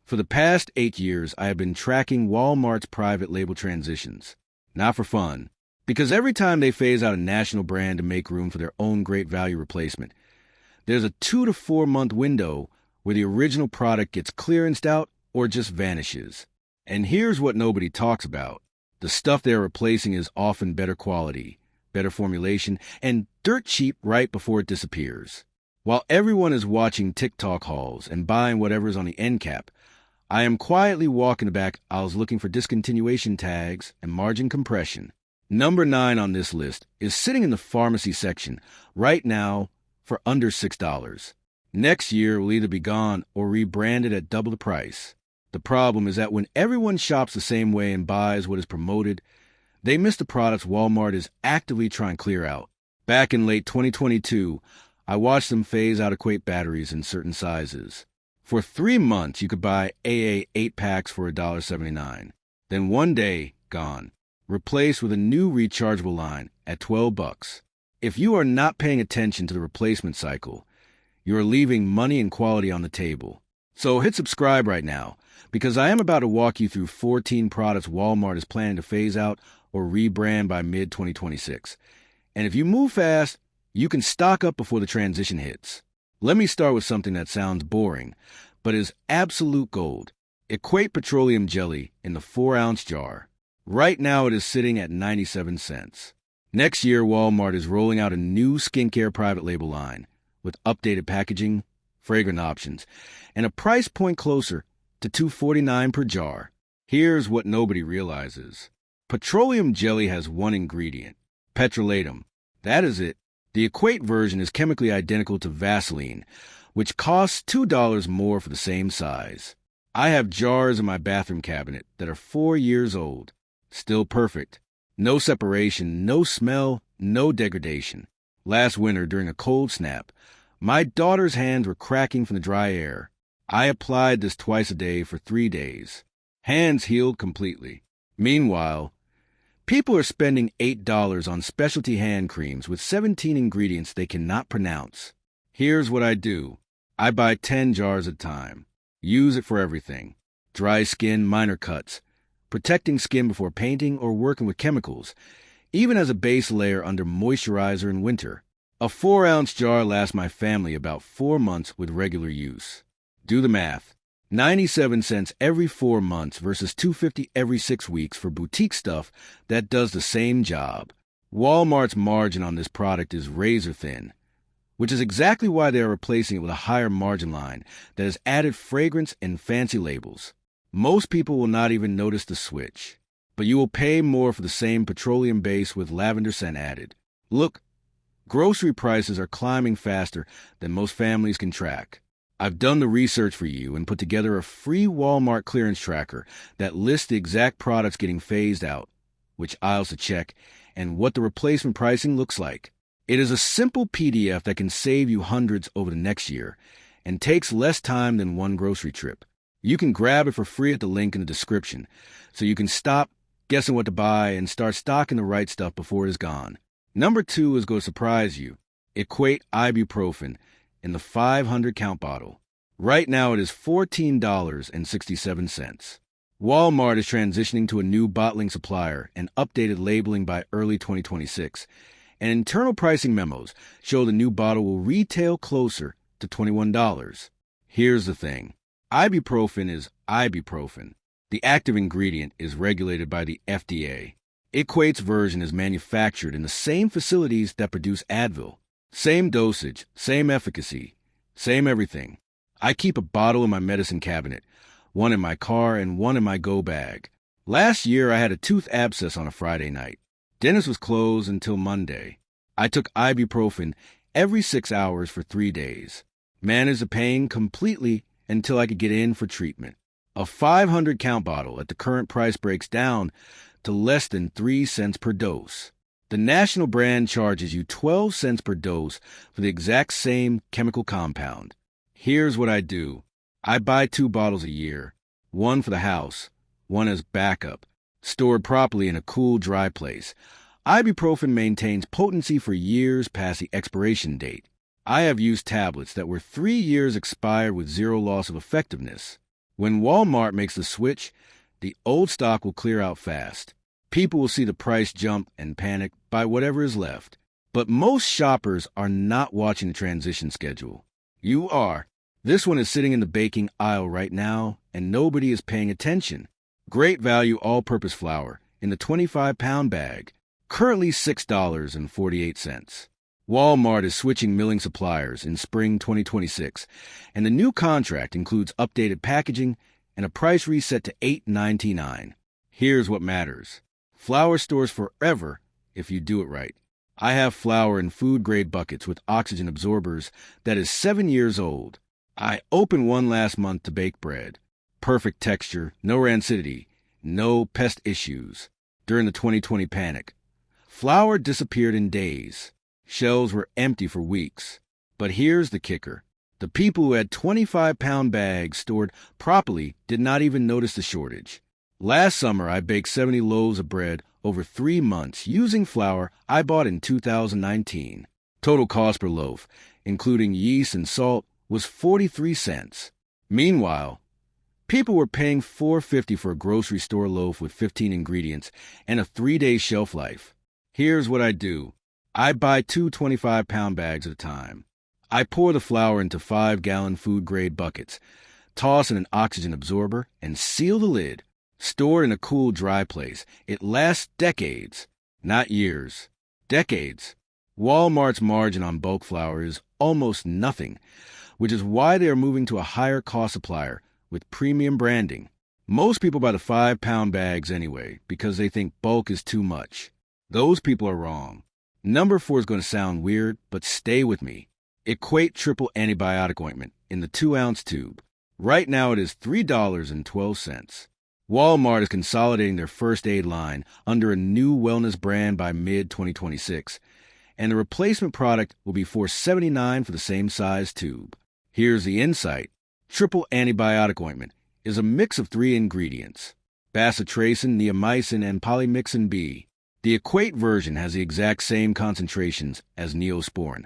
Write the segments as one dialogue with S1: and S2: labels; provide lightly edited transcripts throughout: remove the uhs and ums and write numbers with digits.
S1: For the past 8 years, I have been tracking Walmart's private label transitions. Not for fun, because every time they phase out a national brand to make room for their own great value replacement, there's a 2 to 4 month window where the original product gets clearanced out or just vanishes. And here's what nobody talks about. The stuff they're replacing is often better quality, better formulation, and dirt cheap right before it disappears. While everyone is watching TikTok hauls and buying whatever's on the end cap, I am quietly walking the back aisles looking for discontinuation tags and margin compression. Number 9 on this list is sitting in the pharmacy section right now for under $6. Next year, it will either be gone or rebranded at double the price. The problem is that when everyone shops the same way and buys what is promoted, they miss the products Walmart is actively trying to clear out. Back in late 2022, I watched them phase out Equate batteries in certain sizes. For 3 months, you could buy AA 8-packs for $1.79. Then one day, gone. Replaced with a new rechargeable line at $12. If you are not paying attention to the replacement cycle, you are leaving money and quality on the table. So hit subscribe right now, because I am about to walk you through 14 products Walmart is planning to phase out or rebrand by mid-2026. And if you move fast, you can stock up before the transition hits. Let me start with something that sounds boring, but is absolute gold. Equate petroleum jelly in the 4-ounce jar. Right now it is sitting at 97 cents. Next year, Walmart is rolling out a new skincare private label line with updated packaging, fragrant options, and a price point closer to $2.49 per jar. Here's what nobody realizes. Petroleum jelly has one ingredient, petrolatum. That is it. The Equate version is chemically identical to Vaseline, which costs $2 more for the same size. I have jars in my bathroom cabinet that are 4 years old. Still perfect. No separation, no smell, no degradation. Last winter, during a cold snap, my daughter's hands were cracking from the dry air. I applied this twice a day for 3 days. Hands healed completely. Meanwhile, people are spending $8 on specialty hand creams with 17 ingredients they cannot pronounce. Here's what I do. I buy 10 jars at a time. Use it for everything. Dry skin, minor cuts, protecting skin before painting or working with chemicals, even as a base layer under moisturizer in winter. A 4-ounce jar lasts my family about 4 months with regular use. Do the math. 97 cents every 4 months versus $2.50 every 6 weeks for boutique stuff that does the same job. Walmart's margin on this product is razor thin, which is exactly why they are replacing it with a higher margin line that has added fragrance and fancy labels. Most people will not even notice the switch, but you will pay more for the same petroleum base with lavender scent added. Look, grocery prices are climbing faster than most families can track. I've done the research for you and put together a free Walmart clearance tracker that lists the exact products getting phased out, which aisles to check, and what the replacement pricing looks like. It is a simple PDF that can save you hundreds over the next year and takes less time than one grocery trip. You can grab it for free at the link in the description, so you can stop guessing what to buy and start stocking the right stuff before it is gone. Number 2 is going to surprise you. Equate ibuprofen in the 500 count bottle. Right now it is $14.67. Walmart is transitioning to a new bottling supplier and updated labeling by early 2026, and internal pricing memos show the new bottle will retail closer to $21. Here's the thing. Ibuprofen is ibuprofen. The active ingredient is regulated by the FDA. Equate's version is manufactured in the same facilities that produce Advil. Same dosage, same efficacy, same everything. I keep a bottle in my medicine cabinet, one in my car and one in my go bag. Last year, I had a tooth abscess on a Friday night. Dentist was closed until Monday. I took ibuprofen every 6 hours for 3 days. Managed the pain completely until I could get in for treatment. A 500 count bottle at the current price breaks down to less than 3 cents per dose. The national brand charges you 12 cents per dose for the exact same chemical compound. Here's what I do. I buy 2 bottles a year, one for the house, one as backup, stored properly in a cool, dry place. Ibuprofen maintains potency for years past the expiration date. I have used tablets that were 3 years expired with 0 loss of effectiveness. When Walmart makes the switch, the old stock will clear out fast. People will see the price jump and panic, buy whatever is left. But most shoppers are not watching the transition schedule. You are. This one is sitting in the baking aisle right now, and nobody is paying attention. Great value all-purpose flour in the 25-pound bag, currently $6.48. Walmart is switching milling suppliers in spring 2026, and the new contract includes updated packaging and a price reset to $8.99. Here's what matters. Flour stores forever if you do it right. I have flour in food-grade buckets with oxygen absorbers that is 7 years old. I opened one last month to bake bread. Perfect texture, no rancidity, no pest issues. During the 2020 panic, flour disappeared in days. Shelves were empty for weeks. But here's the kicker. The people who had 25-pound bags stored properly did not even notice the shortage. Last summer, I baked 70 loaves of bread over 3 months using flour I bought in 2019. Total cost per loaf, including yeast and salt, was 43 cents. Meanwhile, people were paying $4.50 for a grocery store loaf with 15 ingredients and a 3-day shelf life. Here's what I do. I buy 2 25-pound bags at a time. I pour the flour into 5-gallon food-grade buckets, toss in an oxygen absorber, and seal the lid. Store in a cool, dry place. It lasts decades, not years. Decades. Walmart's margin on bulk flour is almost nothing, which is why they are moving to a higher-cost supplier with premium branding. Most people buy the 5-pound bags anyway because they think bulk is too much. Those people are wrong. Number 4 is going to sound weird, but stay with me. Equate triple antibiotic ointment in the 2-ounce tube. Right now it is $3.12. Walmart is consolidating their first aid line under a new wellness brand by mid-2026, and the replacement product will be $4.79 for the same size tube. Here's the insight. Triple antibiotic ointment is a mix of 3 ingredients: bacitracin, neomycin, and polymyxin B. The Equate version has the exact same concentrations as Neosporin,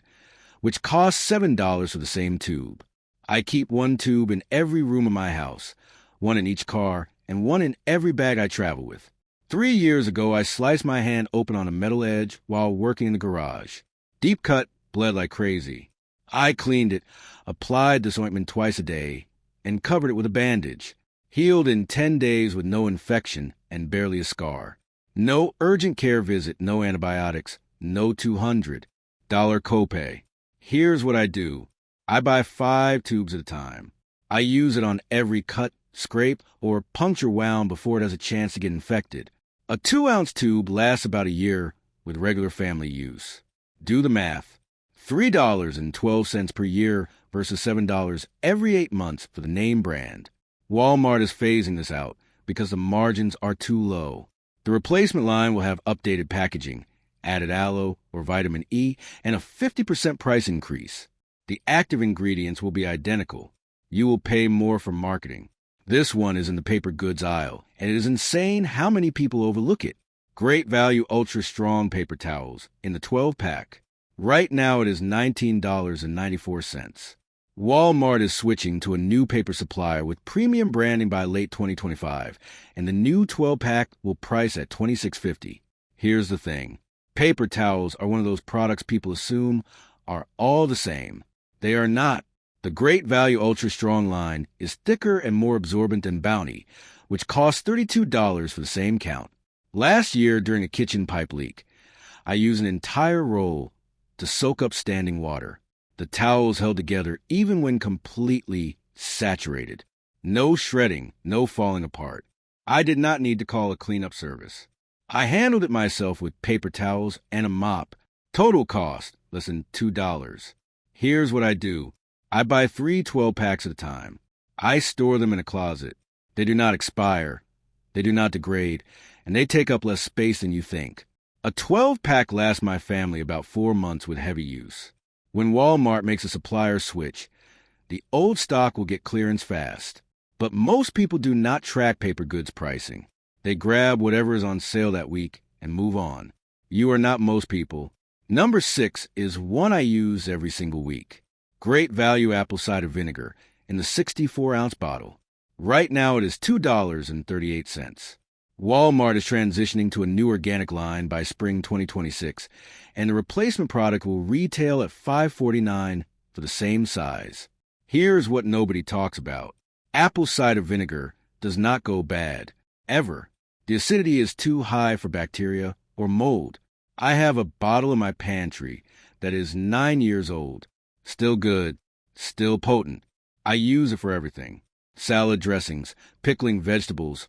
S1: which costs $7 for the same tube. I keep 1 tube in every room of my house, 1 in each car, and 1 in every bag I travel with. 3 years ago, I sliced my hand open on a metal edge while working in the garage. Deep cut, bled like crazy. I cleaned it, applied this ointment twice a day, and covered it with a bandage. Healed in 10 days with no infection and barely a scar. No urgent care visit, no antibiotics, no $200 copay. Here's what I do. I buy 5 tubes at a time. I use it on every cut, scrape, or puncture wound before it has a chance to get infected. A 2-ounce tube lasts about a year with regular family use. Do the math. $3.12 per year versus $7 every 8 months for the name brand. Walmart is phasing this out because the margins are too low. The replacement line will have updated packaging, added aloe or vitamin E, and a 50% price increase. The active ingredients will be identical. You will pay more for marketing. This one is in the paper goods aisle, and it is insane how many people overlook it. Great value ultra strong paper towels in the 12-pack. Right now it is $19.94. Walmart is switching to a new paper supplier with premium branding by late 2025, and the new 12-pack will price at $26.50. Here's the thing. Paper towels are one of those products people assume are all the same. They are not. The Great Value Ultra Strong line is thicker and more absorbent than Bounty, which costs $32 for the same count. Last year, during a kitchen pipe leak, I used an entire roll to soak up standing water. The towels held together even when completely saturated. No shredding, no falling apart. I did not need to call a cleanup service. I handled it myself with paper towels and a mop. Total cost, less than $2. Here's what I do. I buy 3 12-packs at a time. I store them in a closet. They do not expire. They do not degrade, and they take up less space than you think. A 12-pack lasts my family about 4 months with heavy use. When Walmart makes a supplier switch, the old stock will get clearance fast. But most people do not track paper goods pricing. They grab whatever is on sale that week and move on. You are not most people. Number 6 is one I use every single week. Great Value apple cider vinegar in the 64-ounce bottle. Right now it is $2.38. Walmart is transitioning to a new organic line by spring 2026, and the replacement product will retail at $5.49 for the same size. Here's what nobody talks about. Apple cider vinegar does not go bad, ever. The acidity is too high for bacteria or mold. I have a bottle in my pantry that is 9 years old. Still good, still potent. I use it for everything. Salad dressings, pickling vegetables,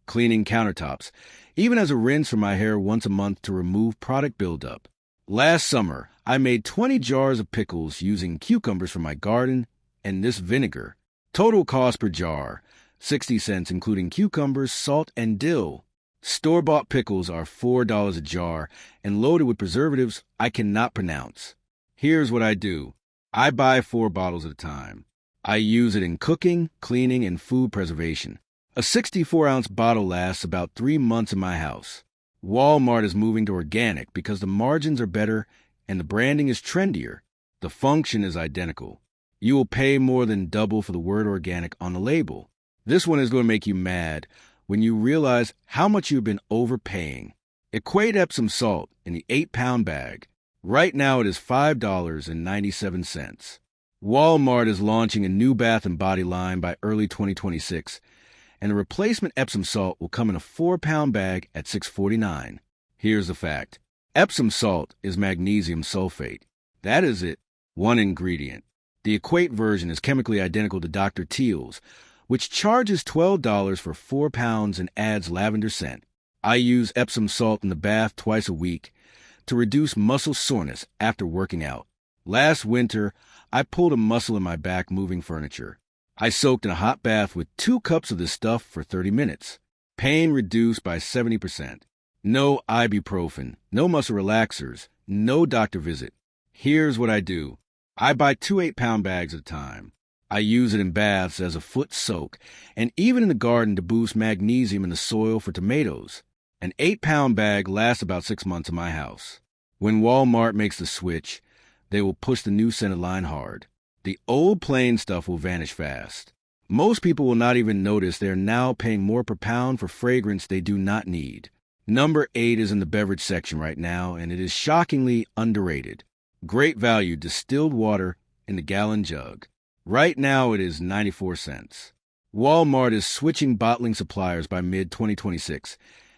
S1: cleaning countertops, even as a rinse for my hair once a month to remove product buildup. Last summer, I made 20 jars of pickles using cucumbers from my garden and this vinegar. Total cost per jar, 60 cents including cucumbers, salt, and dill. Store-bought pickles are $4 a jar and loaded with preservatives I cannot pronounce. Here's what I do. I buy 4 bottles at a time. I use it in cooking, cleaning, and food preservation. A 64-ounce bottle lasts about 3 months in my house. Walmart is moving to organic because the margins are better and the branding is trendier. The function is identical. You will pay more than double for the word organic on the label. This one is going to make you mad when you realize how much you've been overpaying. Equate Epsom salt in the 8-pound bag. Right now it is $5.97. Walmart is launching a new bath and body line by early 2026, and the replacement Epsom salt will come in a 4-pound bag at $6.49. Here's the fact. Epsom salt is magnesium sulfate. That is it, one ingredient. The Equate version is chemically identical to Dr. Teal's, which charges $12 for 4 pounds and adds lavender scent. I use Epsom salt in the bath twice a week to reduce muscle soreness after working out. Last winter, I pulled a muscle in my back moving furniture. I soaked in a hot bath with 2 cups of this stuff for 30 minutes. Pain reduced by 70%. No ibuprofen, no muscle relaxers, no doctor visit. Here's what I do. I buy 2 8-pound bags at a time. I use it in baths as a foot soak, and even in the garden to boost magnesium in the soil for tomatoes. An 8-pound bag lasts about 6 months in my house. When Walmart makes the switch, they will push the new scented line hard. The old plain stuff will vanish fast. Most people will not even notice they are now paying more per pound for fragrance they do not need. Number 8 is in the beverage section right now, and it is shockingly underrated. Great value distilled water in the gallon jug. Right now it is 94 cents. Walmart is switching bottling suppliers by mid-2026,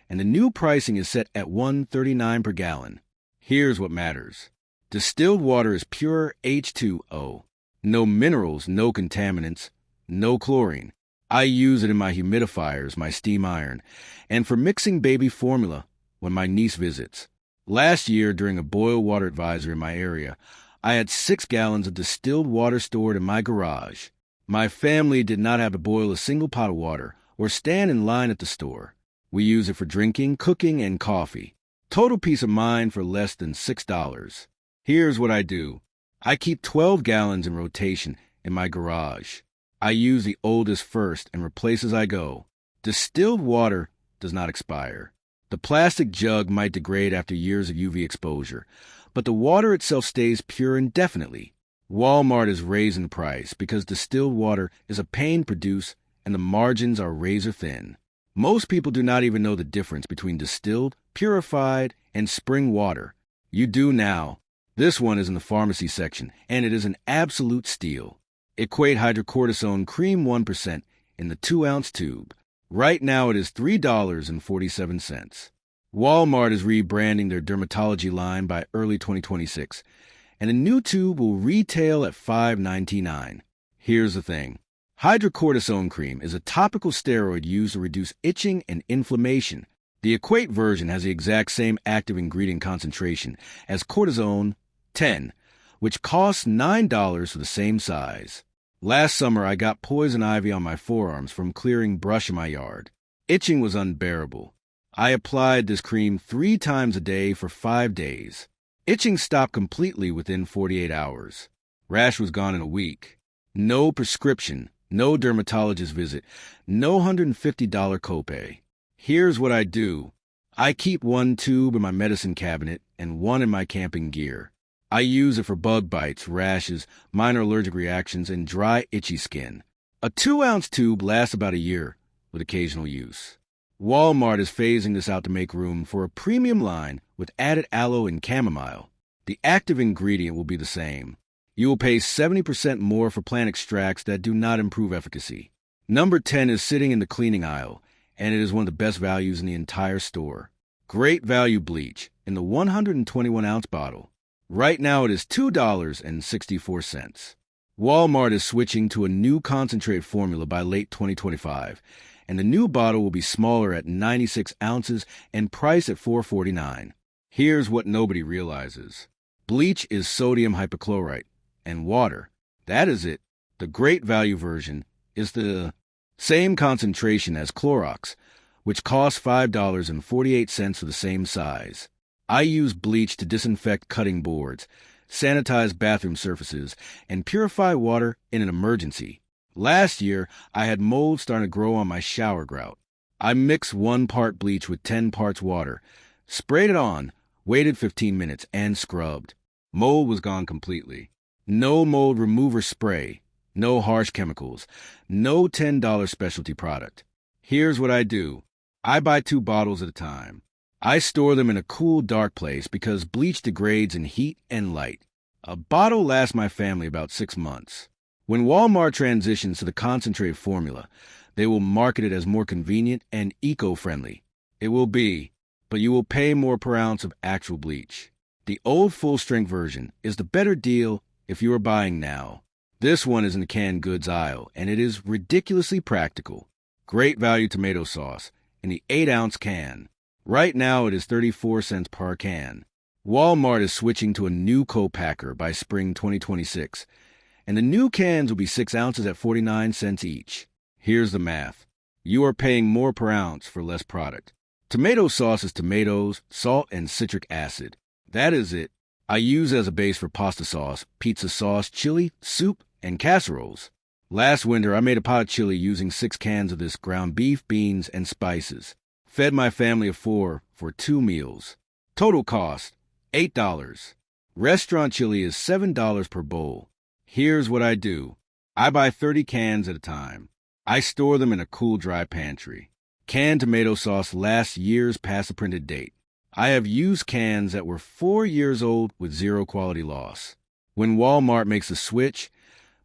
S1: and the new pricing is set at $1.39 per gallon. Here's what matters. Distilled water is pure H2O. No minerals, no contaminants, no chlorine. I use it in my humidifiers, my steam iron, and for mixing baby formula when my niece visits. Last year, during a boil water advisory in my area, I had 6 gallons of distilled water stored in my garage. My family did not have to boil a single pot of water or stand in line at the store. We use it for drinking, cooking, and coffee. Total peace of mind for less than $6. Here's what I do. I keep 12 gallons in rotation in my garage. I use the oldest first and replace as I go. Distilled water does not expire. The plastic jug might degrade after years of UV exposure, but the water itself stays pure indefinitely. Walmart is raising the price because distilled water is a pain to produce and the margins are razor thin. Most people do not even know the difference between distilled, purified, and spring water. You do now. This one is in the pharmacy section, and it is an absolute steal. Equate hydrocortisone cream 1% in the 2-ounce tube. Right now it is $3.47. Walmart is rebranding their dermatology line by early 2026, and a new tube will retail at $5.99. Here's the thing. Hydrocortisone cream is a topical steroid used to reduce itching and inflammation. The Equate version has the exact same active ingredient concentration as cortisone 10, which costs $9 for the same size. Last summer, I got poison ivy on my forearms from clearing brush in my yard. Itching was unbearable. I applied this cream 3 times a day for 5 days. Itching stopped completely within 48 hours. Rash was gone in a week. No prescription, no dermatologist visit, no $150 copay. Here's what I do. I keep 1 tube in my medicine cabinet and 1 in my camping gear. I use it for bug bites, rashes, minor allergic reactions, and dry, itchy skin. A 2-ounce tube lasts about a year, with occasional use. Walmart is phasing this out to make room for a premium line with added aloe and chamomile. The active ingredient will be the same. You will pay 70% more for plant extracts that do not improve efficacy. Number 10 is sitting in the cleaning aisle, and it is one of the best values in the entire store. Great Value Bleach in the 121-ounce bottle. Right now it is $2.64. Walmart is switching to a new concentrate formula by late 2025, and the new bottle will be smaller at 96 ounces and priced at $4.49. Here's what nobody realizes. Bleach is sodium hypochlorite and water. That is it. The Great Value version is the same concentration as Clorox, which costs $5.48 for the same size. I use bleach to disinfect cutting boards, sanitize bathroom surfaces, and purify water in an emergency. Last year, I had mold starting to grow on my shower grout. I mixed 1 part bleach with 10 parts water, sprayed it on, waited 15 minutes, and scrubbed. Mold was gone completely. No mold remover spray, no harsh chemicals, no $10 specialty product. Here's what I do. I buy 2 bottles at a time. I store them in a cool, dark place because bleach degrades in heat and light. A bottle lasts my family about 6 months. When Walmart transitions to the concentrate formula, they will market it as more convenient and eco-friendly. It will be, but you will pay more per ounce of actual bleach. The old full-strength version is the better deal if you are buying now. This one is in the canned goods aisle, and it is ridiculously practical. Great Value tomato sauce in the 8-ounce can. Right now it is 34 cents per can. Walmart is switching to a new co-packer by spring 2026, and the new cans will be 6 ounces at 49 cents each. Here's the math. You are paying more per ounce for less product. Tomato sauce is tomatoes, salt, and citric acid. That is it. I use as a base for pasta sauce, pizza sauce, chili, soup, and casseroles. Last winter, I made a pot of chili using 6 cans of this ground beef, beans, and spices. Fed my family of 4 for 2 meals. Total cost, $8. Restaurant chili is $7 per bowl. Here's what I do. I buy 30 cans at a time. I store them in a cool, dry pantry. Canned tomato sauce lasts years past the printed date. I have used cans that were 4 years old with 0 quality loss. When Walmart makes the switch,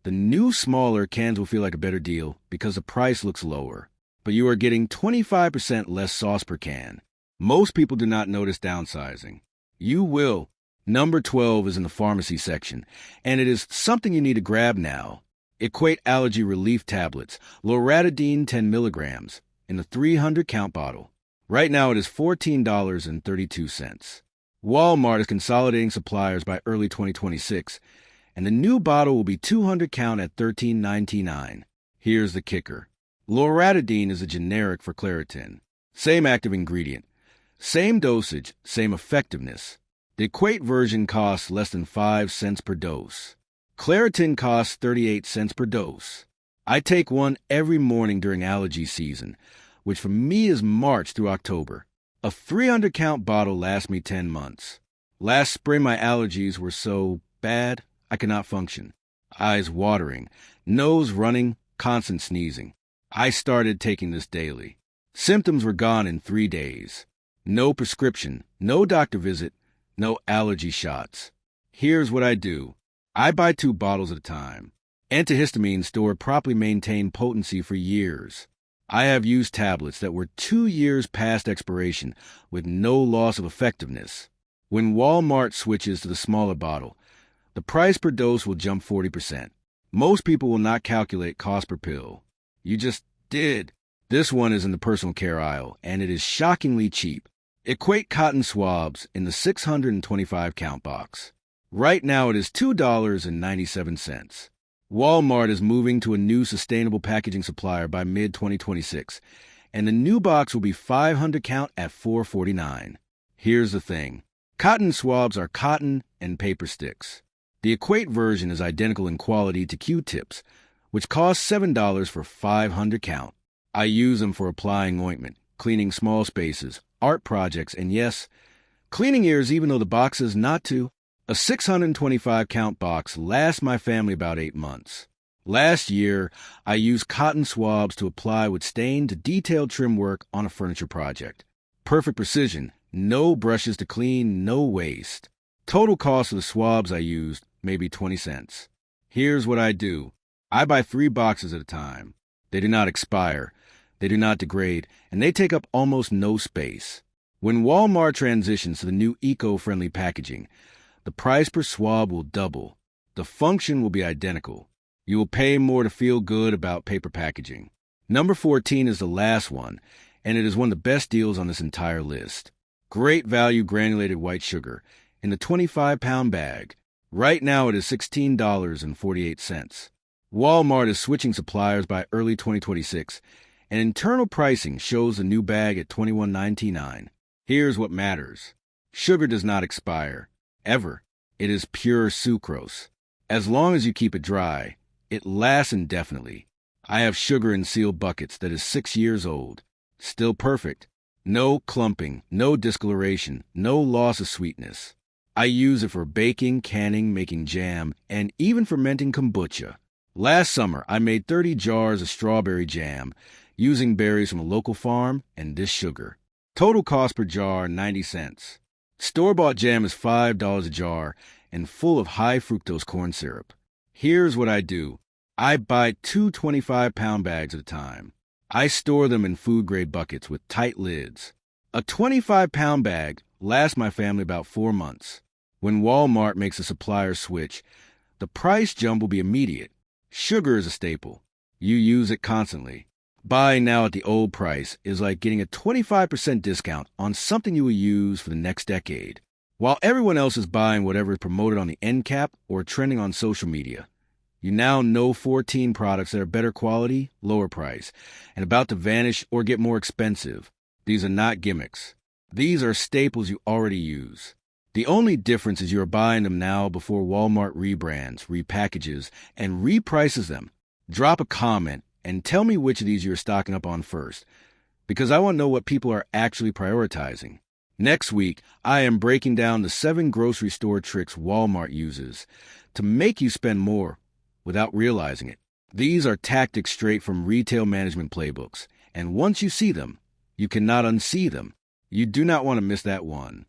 S1: the new smaller cans will feel like a better deal because the price looks lower. But you are getting 25% less sauce per can. Most people do not notice downsizing. You will. Number 12 is in the pharmacy section, and it is something you need to grab now. Equate Allergy Relief Tablets, Loratadine 10 milligrams, in the 300-count bottle. Right now it is $14.32. Walmart is consolidating suppliers by early 2026, and the new bottle will be 200 count at $13.99. Here's the kicker. Loratadine is a generic for Claritin. Same active ingredient, same dosage, same effectiveness. The Equate version costs less than 5 cents per dose. Claritin costs 38 cents per dose. I take one every morning during allergy season, which for me is March through October. A 300-count bottle lasts me 10 months. Last spring my allergies were so bad I could not function. Eyes watering, nose running, constant sneezing. I started taking this daily. Symptoms were gone in 3 days. No prescription, no doctor visit, no allergy shots. Here's what I do. I buy 2 bottles at a time. Antihistamines stored properly maintain potency for years. I have used tablets that were 2 years past expiration with no loss of effectiveness. When Walmart switches to the smaller bottle, the price per dose will jump 40%. Most people will not calculate cost per pill. You just did. This one is in the personal care aisle, and it is shockingly cheap. Equate cotton swabs in the 625-count box. Right now it is $2.97. Walmart is moving to a new sustainable packaging supplier by mid-2026, and the new box will be 500 count at $4.49. Here's the thing. Cotton swabs are cotton and paper sticks. The Equate version is identical in quality to Q-tips, which cost $7 for 500 count. I use them for applying ointment, cleaning small spaces, art projects, and yes, cleaning ears even though the box says not to. A 625-count box lasts my family about 8 months. Last year, I used cotton swabs to apply with stain to detailed trim work on a furniture project. Perfect precision, no brushes to clean, no waste. Total cost of the swabs I used, maybe 20 cents. Here's what I do. I buy 3 boxes at a time. They do not expire, they do not degrade, and they take up almost no space. When Walmart transitions to the new eco-friendly packaging, the price per swab will double. The function will be identical. You will pay more to feel good about paper packaging. Number 14 is the last one, and it is one of the best deals on this entire list. Great value granulated white sugar in the 25-pound bag. Right now it is $16.48. Walmart is switching suppliers by early 2026, and internal pricing shows the new bag at $21.99. Here's what matters. Sugar does not expire. Ever. It is pure sucrose. As long as you keep it dry, it lasts indefinitely. I have sugar in sealed buckets that is 6 years old. Still perfect. No clumping, no discoloration, no loss of sweetness. I use it for baking, canning, making jam, and even fermenting kombucha. Last summer, I made 30 jars of strawberry jam using berries from a local farm and this sugar. Total cost per jar, 90 cents. Store-bought jam is $5 a jar and full of high fructose corn syrup. Here's what I do. I buy 2 25-pound bags at a time. I store them in food-grade buckets with tight lids. A 25-pound bag lasts my family about 4 months. When Walmart makes a supplier switch, the price jump will be immediate. Sugar is a staple. You use it constantly. Buying now at the old price is like getting a 25% discount on something you will use for the next decade, while everyone else is buying whatever is promoted on the end cap or trending on social media. You now know 14 products that are better quality, lower price, and about to vanish or get more expensive. These are not gimmicks. These are staples you already use. The only difference is you're buying them now before Walmart rebrands, repackages, and reprices them. Drop a comment and tell me which of these you're stocking up on first, because I want to know what people are actually prioritizing. Next week, I am breaking down the 7 grocery store tricks Walmart uses to make you spend more without realizing it. These are tactics straight from retail management playbooks, and once you see them, you cannot unsee them. You do not want to miss that one.